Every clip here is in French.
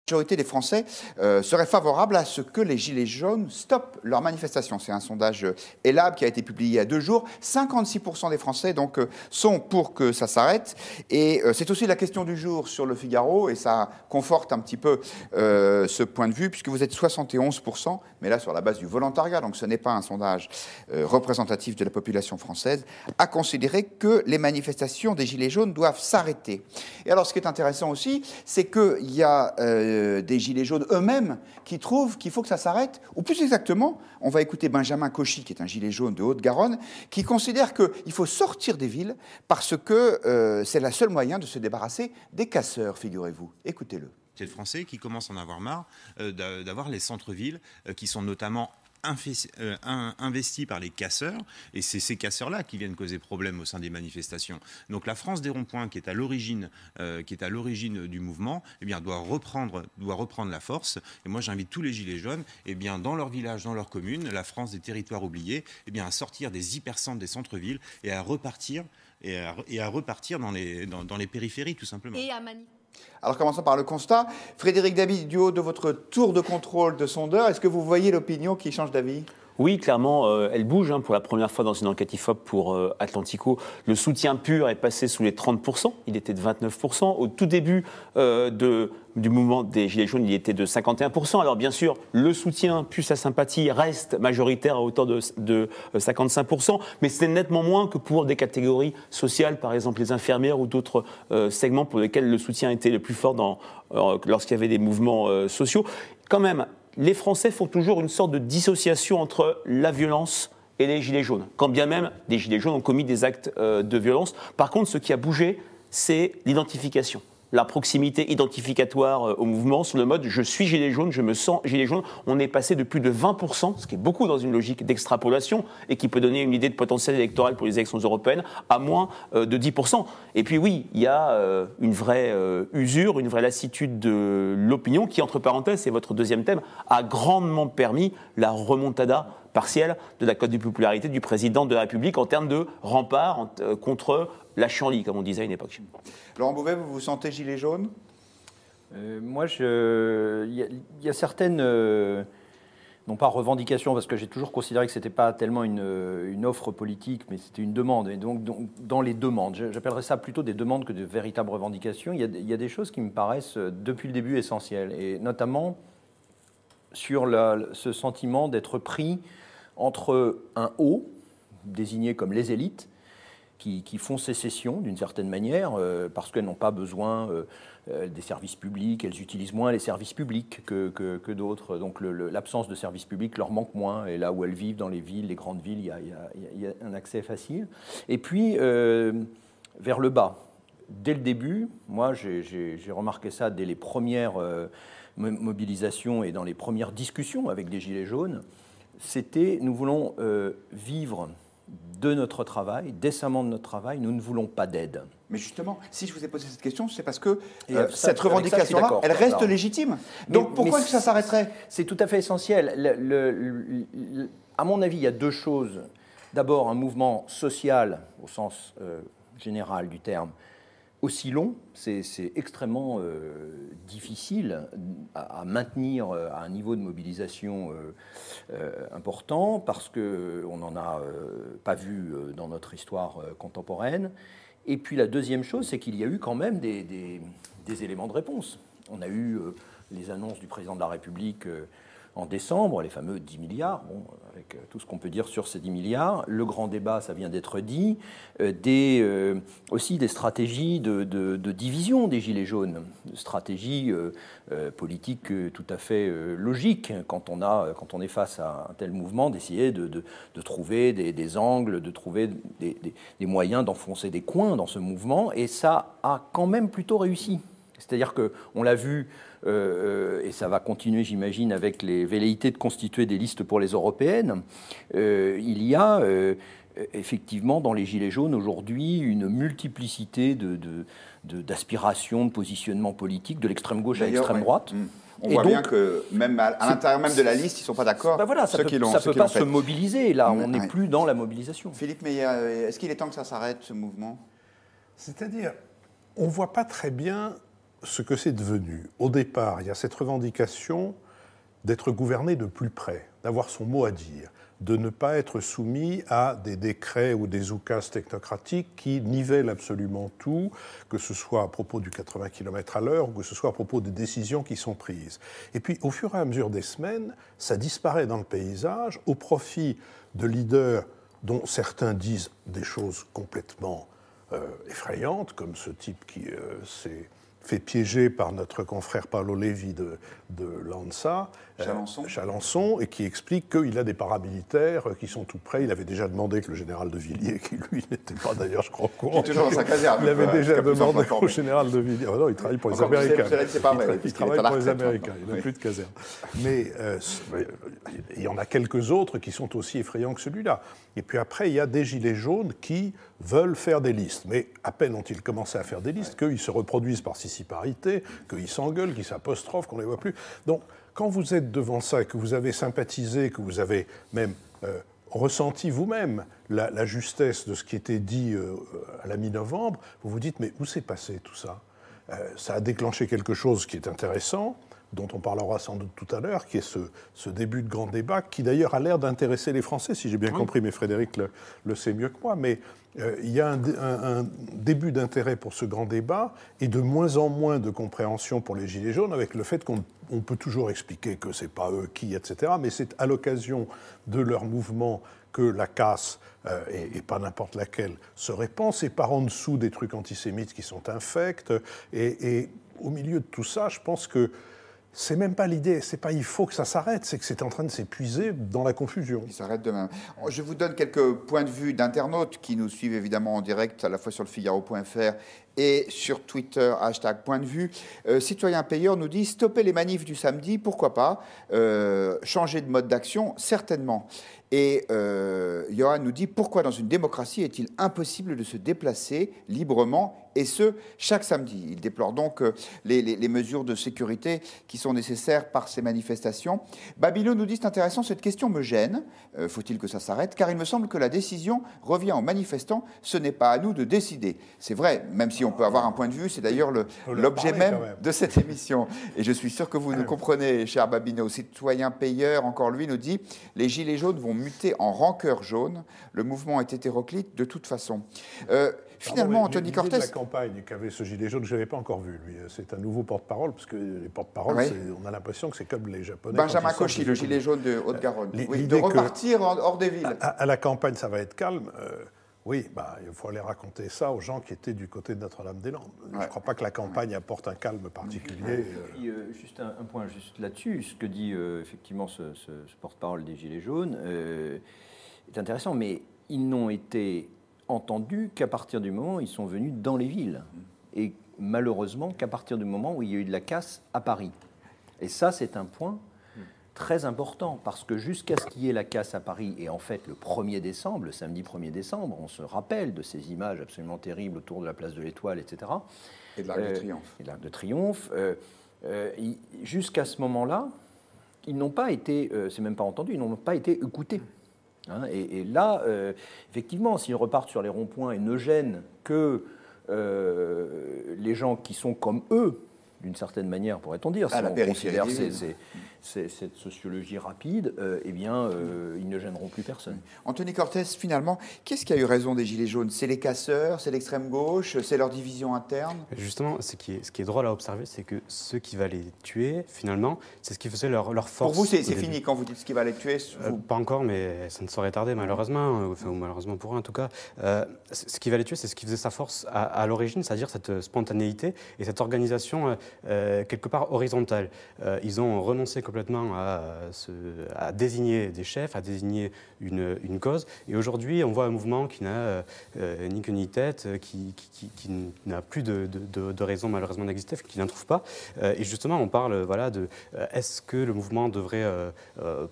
majorité des Français serait favorable à ce que les Gilets jaunes stoppent leurs manifestations. C'est un sondage Ellab qui a été publié il y a 2 jours. 56% des Français donc, sont pour que ça s'arrête. Et c'est aussi la question du jour sur Le Figaro, et ça conforte un petit peu ce point de vue, puisque vous êtes 71%, mais là sur la base du volontariat, donc ce n'est pas un sondage représentatif de la population française, à considérer que les manifestations des Gilets jaunes doivent s'arrêter. Et alors ce qui est intéressant aussi, c'est qu'il y a des Gilets jaunes eux-mêmes qui trouvent qu'il faut que ça s'arrête, ou plus exactement, on va écouter Benjamin Cauchy, qui est un Gilet jaune de Haute-Garonne, qui considère qu'il faut sortir des villes parce que c'est le seul moyen de se débarrasser des casseurs, figurez-vous. Écoutez-le. C'est le Français qui commence à en avoir marre d'avoir les centres-villes qui sont notamment investis par les casseurs, et c'est ces casseurs-là qui viennent causer problème au sein des manifestations. Donc la France des ronds-points, qui est à l'origine du mouvement, eh bien, doit reprendre la force. Et moi, j'invite tous les Gilets jaunes, eh bien, dans leur village, dans leur commune, la France des territoires oubliés, eh bien, à sortir des hypercentres des centres-villes et à repartir dans les périphéries, tout simplement. Alors commençons par le constat. Frédéric Dabi, du haut de votre tour de contrôle de sondeur, est-ce que vous voyez l'opinion qui change d'avis ? Oui, clairement, elle bouge. Pour la première fois dans une enquête IFOP pour Atlantico, le soutien pur est passé sous les 30%. Il était de 29%. Au tout début du mouvement des Gilets jaunes, il était de 51%. Alors bien sûr, le soutien plus la sympathie reste majoritaire à hauteur de 55%, mais c'est nettement moins que pour des catégories sociales, par exemple les infirmières ou d'autres segments pour lesquels le soutien était le plus fort lorsqu'il y avait des mouvements sociaux. Quand même, les Français font toujours une sorte de dissociation entre la violence et les Gilets jaunes, quand bien même des Gilets jaunes ont commis des actes de violence. Par contre, ce qui a bougé, c'est l'identification. La proximité identificatoire au mouvement sur le mode « je suis gilet jaune, je me sens gilet jaune ». On est passé de plus de 20%, ce qui est beaucoup dans une logique d'extrapolation et qui peut donner une idée de potentiel électoral pour les élections européennes, à moins de 10%. Et puis oui, il y a une vraie usure, une vraie lassitude de l'opinion qui, entre parenthèses, c'est votre deuxième thème, a grandement permis la remontada partielle de la cote de popularité du président de la République en termes de rempart contre la chienlit, comme on disait à une époque. Laurent Bouvet, vous vous sentez gilet jaune ? Moi, il y a certaines, non pas revendications, parce que j'ai toujours considéré que ce n'était pas tellement une offre politique, mais c'était une demande. Et donc dans les demandes, j'appellerais ça plutôt des demandes que de véritables revendications, il y a des choses qui me paraissent, depuis le début, essentielles. Et notamment sur ce sentiment d'être pris entre un haut, désigné comme les élites, qui font sécession d'une certaine manière, parce qu'elles n'ont pas besoin des services publics, elles utilisent moins les services publics que d'autres. Donc l'absence de services publics leur manque moins, et là où elles vivent, dans les villes, les grandes villes, il y a un accès facile. Et puis, vers le bas, dès le début, moi j'ai remarqué ça dès les premières mobilisations et dans les premières discussions avec les Gilets jaunes, c'était nous voulons vivre de notre travail, décemment de notre travail, nous ne voulons pas d'aide. Mais justement, si je vous ai posé cette question, c'est parce que cette revendication-là, elle reste légitime. Donc pourquoi est-ce que ça s'arrêterait ? C'est tout à fait essentiel. À mon avis, il y a deux choses. D'abord, un mouvement social, au sens général du terme, aussi long, c'est extrêmement difficile à maintenir à un niveau de mobilisation important, parce qu'on n'en a pas vu dans notre histoire contemporaine. Et puis la deuxième chose, c'est qu'il y a eu quand même des éléments de réponse. On a eu les annonces du président de la République en décembre, les fameux 10 milliards, bon, avec tout ce qu'on peut dire sur ces 10 milliards. Le grand débat, ça vient d'être dit. Aussi des stratégies de division des Gilets jaunes, stratégies politiques tout à fait logiques quand on est face à un tel mouvement, d'essayer de trouver des angles, de trouver des moyens d'enfoncer des coins dans ce mouvement. Et ça a quand même plutôt réussi. C'est-à-dire qu'on l'a vu, et ça va continuer, j'imagine, avec les velléités de constituer des listes pour les européennes. Il y a effectivement dans les Gilets jaunes aujourd'hui une multiplicité d'aspirations, de positionnements politiques, de l'extrême gauche à l'extrême droite. On voit bien que même à l'intérieur même de la liste, ils ne sont pas d'accord. Ben voilà, ça ne peut pas se mobiliser. Là, on n'est plus dans la mobilisation. Philippe Meyer, est-ce qu'il est temps que ça s'arrête, ce mouvement ? C'est-à-dire, on ne voit pas très bien ce que c'est devenu. Au départ, il y a cette revendication d'être gouverné de plus près, d'avoir son mot à dire, de ne pas être soumis à des décrets ou des oukases technocratiques qui nivellent absolument tout, que ce soit à propos du 80 km à l'heure ou que ce soit à propos des décisions qui sont prises. Et puis, au fur et à mesure des semaines, ça disparaît dans le paysage au profit de leaders dont certains disent des choses complètement effrayantes, comme ce type qui s'est fait piéger par notre confrère Paolo Levi de l'ANSA, Chalençon, et qui explique qu'il a des paramilitaires qui sont tout prêts. Il avait déjà demandé que le général de Villiers, qui lui n'était pas d'ailleurs, je crois, au courant, qui est toujours dans sa caserne, il avait déjà demandé au général de Villiers. Oh non, il travaille pour les Américains. Il travaille pour les Américains, il n'a plus de caserne. Mais il y en a quelques autres qui sont aussi effrayants que celui-là. Et puis après, il y a des gilets jaunes qui veulent faire des listes. Mais à peine ont-ils commencé à faire des listes qu'ils se reproduisent par sissiparité, qu'ils s'engueulent, qu'ils s'apostrophent, qu'on ne les voit plus. Donc, quand vous êtes devant ça et que vous avez sympathisé, que vous avez même ressenti vous-même la justesse de ce qui était dit à la mi-novembre, vous vous dites, mais où s'est passé tout ça ? Ça a déclenché quelque chose qui est intéressant, dont on parlera sans doute tout à l'heure, qui est ce début de grand débat, qui d'ailleurs a l'air d'intéresser les Français, si j'ai bien compris, mais Frédéric le sait mieux que moi, mais il y a un début d'intérêt pour ce grand débat et de moins en moins de compréhension pour les Gilets jaunes, avec le fait qu'on peut toujours expliquer que ce n'est pas eux qui, etc., mais c'est à l'occasion de leur mouvement que la casse, et pas n'importe laquelle, se répand. C'est par en dessous des trucs antisémites qui sont infects, et au milieu de tout ça, je pense que c'est même pas l'idée, c'est pas il faut que ça s'arrête, c'est que c'est en train de s'épuiser dans la confusion. Il s'arrête demain. Je vous donne quelques points de vue d'internautes qui nous suivent évidemment en direct, à la fois sur le Figaro.fr et sur Twitter, #point de vue. Citoyen Payeur nous dit « Stopper les manifs du samedi, pourquoi pas ? Changer de mode d'action, certainement. » Et Johan nous dit « Pourquoi dans une démocratie est-il impossible de se déplacer librement, et ce, chaque samedi ?» Il déplore donc les mesures de sécurité qui sont nécessaires par ces manifestations. Babylone nous dit « C'est intéressant, cette question me gêne. Faut-il que ça s'arrête ? Car il me semble que la décision revient aux manifestants. Ce n'est pas à nous de décider. » C'est vrai, même si on peut avoir un point de vue, c'est d'ailleurs l'objet même de cette émission. Et je suis sûr que vous nous comprenez, cher Babineau. Citoyen Payeur, encore lui, nous dit « Les gilets jaunes vont muter en rancœur jaune. Le mouvement est hétéroclite de toute façon. » Finalement, Anthony Cortès... de la campagne qu'avait ce gilet jaune, je ne l'avais pas encore vu, lui. C'est un nouveau porte-parole, parce que les porte-paroles, on a l'impression que c'est comme les Japonais. Benjamin Cauchy, le gilet jaune de Haute-Garonne. De repartir hors des villes. À la campagne, ça va être calme. Oui, il faut aller raconter ça aux gens qui étaient du côté de Notre-Dame-des-Landes. Je ne crois pas que la campagne apporte un calme particulier. Et puis, juste un point juste là-dessus, ce que dit effectivement ce porte-parole des Gilets jaunes est intéressant, mais ils n'ont été entendus qu'à partir du moment où ils sont venus dans les villes. Et malheureusement, qu'à partir du moment où il y a eu de la casse à Paris. Et ça, c'est un point très important, parce que jusqu'à ce qu'il y ait la casse à Paris, et en fait le 1er décembre, le samedi 1er décembre, on se rappelle de ces images absolument terribles autour de la place de l'Étoile, etc. Et de l'Arc de Triomphe. Et de l'Arc de Triomphe. Jusqu'à ce moment-là, ils n'ont pas été, c'est même pas entendu, ils n'ont pas été écoutés. Hein, et là, effectivement, s'ils repartent sur les ronds-points et ne gênent que les gens qui sont comme eux, d'une certaine manière, pourrait-on dire, si on considère cette sociologie rapide, eh bien, ils ne gêneront plus personne. Anthony Cortès, finalement, qu'est-ce qui a eu raison des Gilets jaunes ? C'est les casseurs, c'est l'extrême gauche, c'est leur division interne ? Justement, ce qui est drôle à observer, c'est que ceux qui va les tuer, finalement, c'est ce qui faisait leur force. Pour vous, c'est fini quand vous dites ce qui va les tuer Pas encore, mais ça ne saurait tarder, malheureusement, ou malheureusement pour eux en tout cas. Ce qui va les tuer, c'est ce qui faisait sa force à l'origine, c'est-à-dire cette spontanéité et cette organisation quelque part horizontale. Ils ont renoncé complètement à désigner des chefs, à désigner une cause. Et aujourd'hui, on voit un mouvement qui n'a ni queue ni tête, qui n'a plus de raison malheureusement d'exister, qui n'en trouve pas. Et justement, on parle de est-ce que le mouvement devrait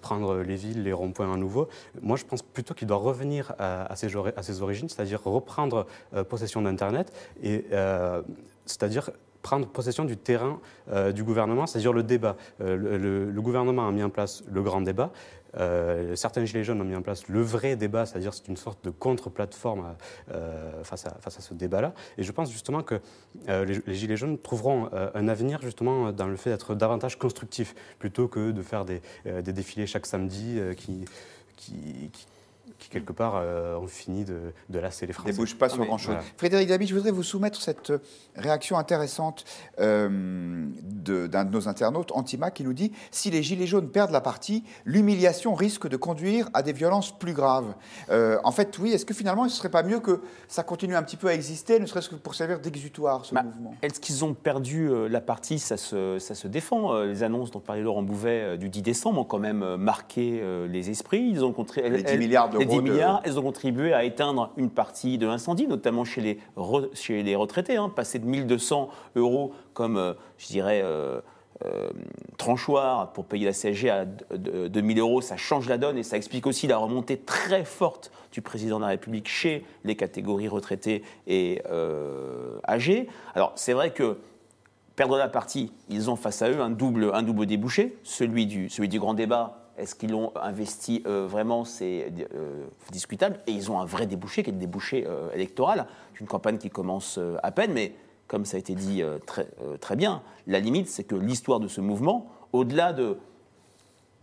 prendre les villes, les ronds-points à nouveau ? Moi, je pense plutôt qu'il doit revenir à ses origines, c'est-à-dire reprendre possession d'Internet, et c'est-à-dire prendre possession du terrain du gouvernement, c'est-à-dire le débat. Le gouvernement a mis en place le grand débat. Certains Gilets jaunes ont mis en place le vrai débat, c'est-à-dire c'est une sorte de contre-plateforme face à ce débat-là. Et je pense justement que les Gilets jaunes trouveront un avenir justement dans le fait d'être davantage constructifs, plutôt que de faire des défilés chaque samedi qui quelque part, ont fini de lasser les Français. Ne débouche pas sur grand-chose. Voilà. Frédéric Dabi, je voudrais vous soumettre cette réaction intéressante d'un de nos internautes, Antima, qui nous dit « Si les Gilets jaunes perdent la partie, l'humiliation risque de conduire à des violences plus graves. » En fait, oui, est-ce que finalement, ce ne serait pas mieux que ça continue un petit peu à exister, ne serait-ce que pour servir d'exutoire, ce mouvement? Est-ce qu'ils ont perdu la partie? Ça se défend. Les annonces dont parlait Laurent Bouvet du 10 décembre ont quand même marqué les esprits. Ils ont les 10 milliards d'euros. 10 milliards, elles ont contribué à éteindre une partie de l'incendie, notamment chez les retraités. Passer de 1 200 € comme, je dirais, tranchoir pour payer la CSG à 2 000 €, ça change la donne et ça explique aussi la remontée très forte du président de la République chez les catégories retraitées et âgées. Alors, c'est vrai que perdre la partie, ils ont face à eux un double débouché, celui du grand débat. Est-ce qu'ils l'ont investi vraiment? C'est discutable. Et ils ont un vrai débouché, qui est le débouché électoral, d'une campagne qui commence à peine. Mais comme ça a été dit très bien, la limite, c'est que l'histoire de ce mouvement, au-delà de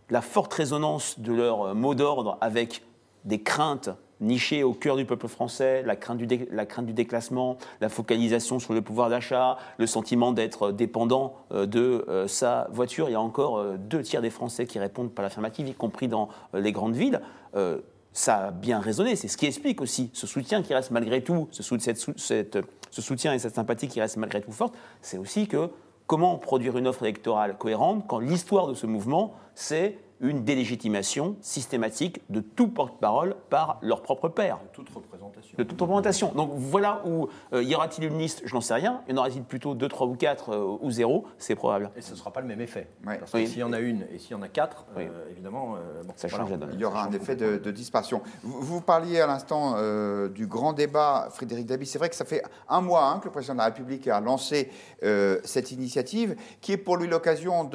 la forte résonance de leur mot d'ordre avec des craintes nichées au cœur du peuple français, la crainte du déclassement, la focalisation sur le pouvoir d'achat, le sentiment d'être dépendant de sa voiture. Il y a encore 2 tiers des Français qui répondent par l'affirmative, y compris dans les grandes villes. Ça a bien résonné. C'est ce qui explique aussi ce soutien qui reste malgré tout, ce soutien et cette sympathie qui reste malgré tout forte. C'est aussi que comment produire une offre électorale cohérente quand l'histoire de ce mouvement, c'est une délégitimation systématique de tout porte-parole par leur propre père. De toute représentation. De toute représentation. Donc voilà où y aura-t-il une liste? Je n'en sais rien. Y en aura-t-il plutôt 2, 3 ou 4 ou 0? C'est probable. Et ce ne sera pas le même effet. Ouais. Parce que s'il y en a une et s'il y en a 4, évidemment, ça change la donne. Il y aura un effet de dispersion. Vous parliez à l'instant du grand débat, Frédéric Dabi. C'est vrai que ça fait un mois que le président de la République a lancé cette initiative, qui est pour lui l'occasion de